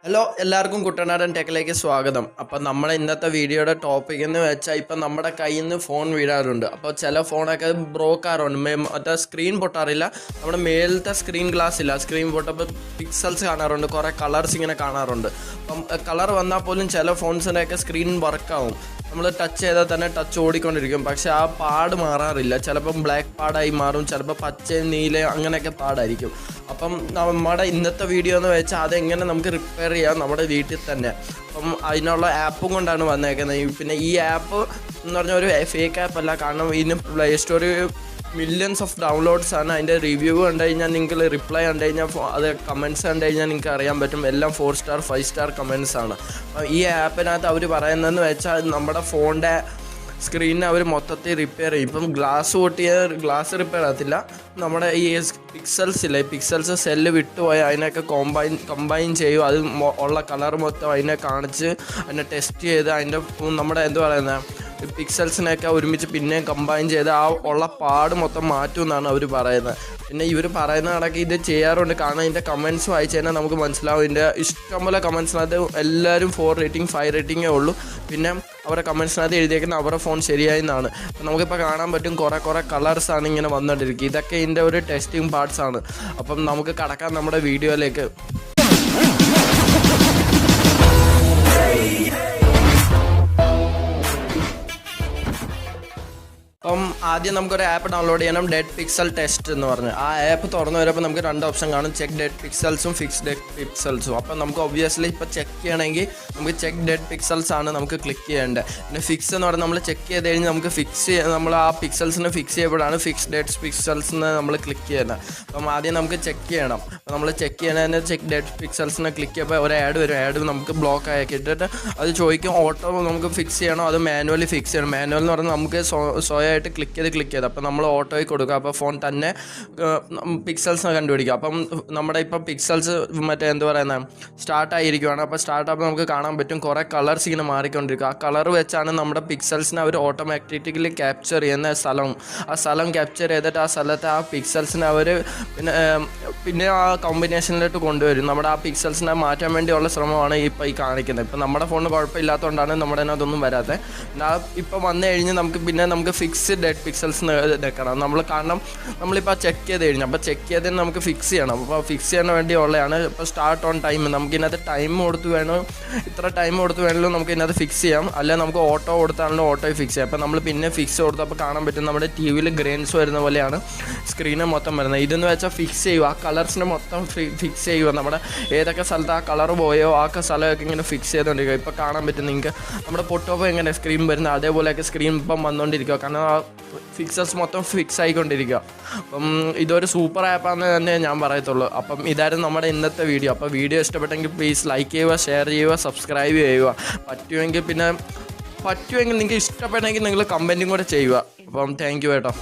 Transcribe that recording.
Hello എല്ലാവർക്കും കുട്ടനാടൻ ടെക്കിലേക്ക് സ്വാഗതം. അപ്പം നമ്മുടെ ഇന്നത്തെ വീഡിയോയുടെ ടോപ്പിക് എന്ന് വെച്ചാൽ ഇപ്പം നമ്മുടെ കയ്യിൽ നിന്ന് ഫോൺ വീഴാറുണ്ട്. അപ്പോൾ ചില ഫോണൊക്കെ ബ്രോക്കാറുണ്ട്, മറ്റേ സ്ക്രീൻ പൊട്ടാറില്ല, നമ്മുടെ മേലത്തെ സ്ക്രീൻ ഗ്ലാസ് ഇല്ല, സ്ക്രീൻ പൊട്ടപ്പോൾ പിക്സൽസ് കാണാറുണ്ട്, കുറേ കളേഴ്സ് ഇങ്ങനെ കാണാറുണ്ട്. അപ്പം കളർ വന്നാൽ പോലും ചില ഫോൺസിൻ്റെയൊക്കെ സ്ക്രീൻ വർക്കാവും, നമ്മൾ ടച്ച് ചെയ്താൽ തന്നെ ടച്ച് ഓടിക്കൊണ്ടിരിക്കും, പക്ഷെ ആ പാട് മാറാറില്ല. ചിലപ്പം ബ്ലാക്ക് പാടായി മാറും, ചിലപ്പോൾ പച്ചയും നീലയും അങ്ങനെയൊക്കെ പാടായിരിക്കും. അപ്പം നമ്മുടെ ഇന്നത്തെ വീഡിയോ എന്ന് വെച്ചാൽ അതെങ്ങനെ നമുക്ക് റിപ്പയർ ചെയ്യാം നമ്മുടെ വീട്ടിൽ തന്നെ. അപ്പം അതിനുള്ള ആപ്പും കൊണ്ടാണ് വന്നേക്കുന്നത്. പിന്നെ ഈ ആപ്പ് എന്ന് പറഞ്ഞാൽ ഒരു ഫേക്ക് ആപ്പ് അല്ല, കാരണം ഇതിന് പ്ലേ സ്റ്റോറിൽ മില്യൺസ് ഓഫ് ഡൗൺലോഡ്സ് ആണ്. അതിൻ്റെ റിവ്യൂ കണ്ടു കഴിഞ്ഞാൽ നിങ്ങൾക്ക് റിപ്ലൈ കണ്ടു കഴിഞ്ഞാൽ അത് കമൻറ്റ്സ് കണ്ടു കഴിഞ്ഞാൽ നിങ്ങൾക്ക് അറിയാൻ പറ്റും, എല്ലാം 4 സ്റ്റാർ 5 സ്റ്റാർ കമൻറ്റ്സ് ആണ്. ഈ ആപ്പിനകത്ത് അവർ പറയുന്നതെന്ന് വെച്ചാൽ നമ്മുടെ ഫോണിൻ്റെ സ്ക്രീനിനെ അവർ മൊത്തത്തിൽ റിപ്പയർ ചെയ്യും. ഇപ്പം ഗ്ലാസ് പൊട്ടിയ ഗ്ലാസ് റിപ്പയർ ആകത്തില്ല, നമ്മുടെ ഈ പിക്സൽസ് ഇല്ലേ, പിക്സൽസ് സെല്ല് വിട്ടുപോയി അതിനൊക്കെ കമ്പൈൻ ചെയ്യും, അത് ഉള്ള കളർ മൊത്തം അതിനെ കാണിച്ച് അതിനെ ടെസ്റ്റ് ചെയ്ത് അതിൻ്റെ നമ്മുടെ എന്ത് പറയുന്നത് പിക്സൽസിനെയൊക്കെ ഒരുമിച്ച് പിന്നെയും കമ്പൈൻ ചെയ്ത് ആ ഉള്ള പാട് മൊത്തം മാറ്റും എന്നാണ് അവർ പറയുന്നത്. പിന്നെ ഇവർ പറയുന്ന കണക്ക് ഇത് ചെയ്യാറുണ്ട്, കാരണം ഇതിൻ്റെ കമൻറ്റ്സ് വായിച്ചു കഴിഞ്ഞാൽ നമുക്ക് മനസ്സിലാവും. ഇതിൻ്റെ ഇഷ്ടംപോലെ കമൻറ്റ്സിനകത്ത് എല്ലാവരും 4 റേറ്റിംഗ് 5 റേറ്റിംഗേ ഉള്ളൂ. പിന്നെ അവരുടെ കമൻറ്റ്സിനകത്ത് എഴുതിയേക്കുന്ന അവരുടെ ഫോൺ ശരിയായി എന്നാണ്. അപ്പം നമുക്കിപ്പോൾ കാണാൻ പറ്റും കുറേ കളേഴ്സാണ് ഇങ്ങനെ വന്നുകൊണ്ടിരിക്കുക. ഇതൊക്കെ ഇതിൻ്റെ ഒരു ടെസ്റ്റിംഗ് പാർട്സാണ്. അപ്പം നമുക്ക് കടക്കാം നമ്മുടെ വീഡിയോയിലേക്ക്. അപ്പം ആദ്യം നമുക്കൊരു ആപ്പ് ഡൗൺലോഡ് ചെയ്യണം, ഡെഡ് പിക്സൽ ടെസ്റ്റ് എന്ന് പറഞ്ഞ്. ആ ആപ്പ് തുറന്നു വരുമ്പോൾ നമുക്ക് 2 ഓപ്ഷൻ കാണും, ചെക്ക് ഡെഡ് പിക്സൽസും ഫിക്സ് ഡെഡ് പിക്സൽസും. അപ്പം നമുക്ക് ഒബ്വിയസ്ലി ഇപ്പോൾ ചെക്ക് ചെയ്യണമെങ്കിൽ നമുക്ക് ചെക്ക് ഡെഡ് പിക്സൽസ് ആണ് നമുക്ക് ക്ലിക്ക് ചെയ്യേണ്ടത്. പിന്നെ ഫിക്സ് എന്ന് പറഞ്ഞാൽ നമ്മൾ ചെക്ക് ചെയ്ത് കഴിഞ്ഞ് നമുക്ക് നമ്മൾ ആ പിക്സൽസിന് ഫിക്സ് ചെയ്യപ്പെടാണ് ഫിക്സ് ഡെഡ് പിക്സൽസ് എന്ന് നമ്മൾ ക്ലിക്ക് ചെയ്യുന്നത്. അപ്പം ആദ്യം നമുക്ക് ചെക്ക് ചെയ്യണം. അപ്പോൾ നമ്മൾ ചെക്ക് ചെയ്യണതിന് ചെക്ക് ഡെഡ് പിക്സൽസിനെ ക്ലിക്ക് ചെയ്യുമ്പോൾ ഒരു ആഡ് വരും, ആഡ് നമുക്ക് ബ്ലോക്ക് ആക്കിയിട്ടിട്ട് അത് ചോദിക്കും ഓട്ടോ നമുക്ക് ഫിക്സ് ചെയ്യണോ അത് മാനുവലി ഫിക്സ് ചെയ്യണം. മാനുവൽ എന്ന് പറഞ്ഞാൽ നമുക്ക് സ്വയമായിട്ട് ക്ലിക്ക് ചെയ്ത് അപ്പോൾ നമ്മൾ ഓട്ടോയിൽ കൊടുക്കുക, അപ്പോൾ ഫോൺ തന്നെ പിക്സൽസിനെ കണ്ടുപിടിക്കുക. അപ്പം നമ്മുടെ ഇപ്പം പിക്സൽസ് മറ്റേ എന്ത് പറയുന്നത് സ്റ്റാർട്ടായിരിക്കുവാണ്. അപ്പോൾ സ്റ്റാർട്ടാകുമ്പോൾ നമുക്ക് കാണാൻ പറ്റും കുറേ കളേഴ്സ് ഇങ്ങനെ മാറിക്കൊണ്ടിരിക്കുക. ആ കളർ വെച്ചാണ് നമ്മുടെ പിക്സൽസിനെ അവർ ഓട്ടോമാറ്റിക്കലി ക്യാപ്ചർ ചെയ്യുന്ന ആ സ്ഥലം ക്യാപ്ചർ ചെയ്തിട്ട് ആ സ്ഥലത്തെ ആ പിക്സൽസിനെ അവർ പിന്നെ ആ കോമ്പിനേഷനിലോട്ട് കൊണ്ടുവരും. നമ്മുടെ ആ പിക്സൽസിനെ മാറ്റാൻ വേണ്ടിയുള്ള ശ്രമമാണ് ഇപ്പോൾ ഈ കാണിക്കുന്നത്. ഇപ്പം നമ്മുടെ ഫോണിന് കുഴപ്പമില്ലാത്തതുകൊണ്ടാണ് നമ്മുടെ അതൊന്നും വരാത്തത്. പിന്നെ ഇപ്പം വന്നു കഴിഞ്ഞ് നമുക്ക് ഫിക്സ് ഡെഡ് പിക്സൽസ് എടുക്കണം നമ്മൾ, കാരണം നമ്മളിപ്പോൾ ചെക്ക് ചെയ്ത് കഴിഞ്ഞു. അപ്പോൾ ചെക്ക് ചെയ്തതിന് നമുക്ക് ഫിക്സ് ചെയ്യണം. അപ്പോൾ ഫിക്സ് ചെയ്യാൻ വേണ്ടിയുള്ളതാണ് ഇപ്പോൾ സ്റ്റാർട്ട് ഓൺ ടൈം. നമുക്കിതിനകത്ത് ടൈം കൊടുത്ത് വേണം, ഇത്ര ടൈം കൊടുത്ത് വേണമെങ്കിലും നമുക്ക് ഇതിനകത്ത് ഫിക്സ് ചെയ്യാം, അല്ലെങ്കിൽ നമുക്ക് ഓട്ടോ കൊടുത്താണല്ലോ ഓട്ടോയിൽ ഫിക്സ് ചെയ്യാം. അപ്പോൾ നമ്മൾ പിന്നെ ഫിക്സ് കൊടുത്തപ്പോൾ കാണാൻ പറ്റും നമ്മുടെ ടി വിയിൽ ഗ്രെയിൻസ് വരുന്ന പോലെയാണ് സ്ക്രീന് മൊത്തം വരുന്നത്. ഇതെന്ന് വെച്ചാൽ ഫിക്സ് ചെയ്യുക, ആ കളേഴ്സിനെ മൊത്തം ഫിക്സ് ചെയ്യുക. നമ്മുടെ ഏതൊക്കെ സ്ഥലത്ത് ആ കളർ പോയോ ആ സ്ഥലമൊക്കെ ഇങ്ങനെ ഫിക്സ് ചെയ്തുകൊണ്ടിരിക്കുക. ഇപ്പോൾ കാണാൻ പറ്റും നിങ്ങൾക്ക് നമ്മുടെ പൊട്ടോപ്പോൾ എങ്ങനെ സ്ക്രീൻ വരുന്നത് അതേപോലെയൊക്കെ സ്ക്രീൻ ഇപ്പം വന്നുകൊണ്ടിരിക്കുക, കാരണം ആ ഫിക്സസ് മൊത്തം ഫിക്സ് ആയിക്കൊണ്ടിരിക്കുക. അപ്പം ഇതൊരു സൂപ്പർ ആപ്പാണെന്ന് തന്നെ ഞാൻ പറയത്തുള്ളൂ. അപ്പം ഇതായിരുന്നു നമ്മുടെ ഇന്നത്തെ വീഡിയോ. അപ്പോൾ വീഡിയോ ഇഷ്ടപ്പെട്ടെങ്കിൽ പ്ലീസ് ലൈക്ക് ചെയ്യുക, ഷെയർ ചെയ്യുക, സബ്സ്ക്രൈബ് ചെയ്യുക. പറ്റുമെങ്കിൽ നിങ്ങൾക്ക് ഇഷ്ടപ്പെട്ടെങ്കിൽ നിങ്ങൾ കമൻറ്റും കൂടെ ചെയ്യുക. അപ്പം താങ്ക് യു കേട്ടോ.